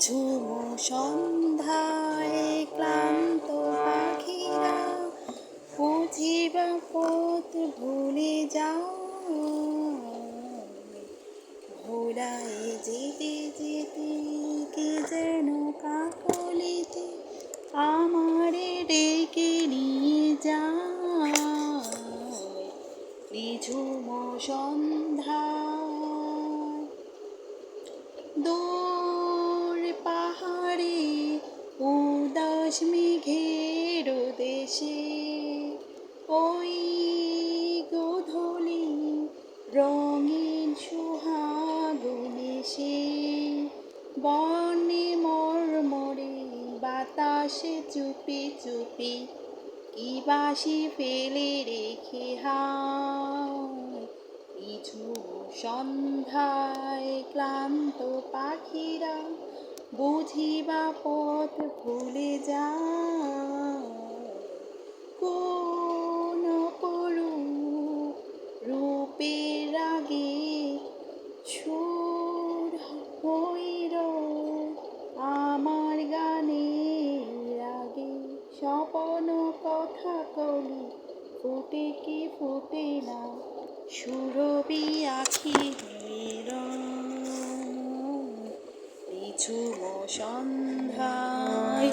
নিঝুম সন্ধ্যায় ক্লান্ত পাখিরা বুঝিবা পথ ভুলে যাও, ভোলায় যেতে যেতে কে যেন কাকলিতে আমারে ডেকে নিয়ে যায়। নিঝুম সন্ধ্যায় দূর পাহাড়ে উদাস মেঘের দেশে ওই গোধূলি রঙিন সুহাগুন এসে বনে মর্মরে বাতাসে চুপি চুপি কি বাঁশি ফেলে রেখে হায়। নিঝুম সন্ধ্যায় ক্লান্ত পাখিরা বুঝিবা পথ ভুলে যায়। কোন অপরূপ রূপের আগে সুর হইল আমার গানের আগে, স্বপন কথা কলি ফুটে কি ফুটে না সুরবি আখির। নিঝুম সন্ধ্যায়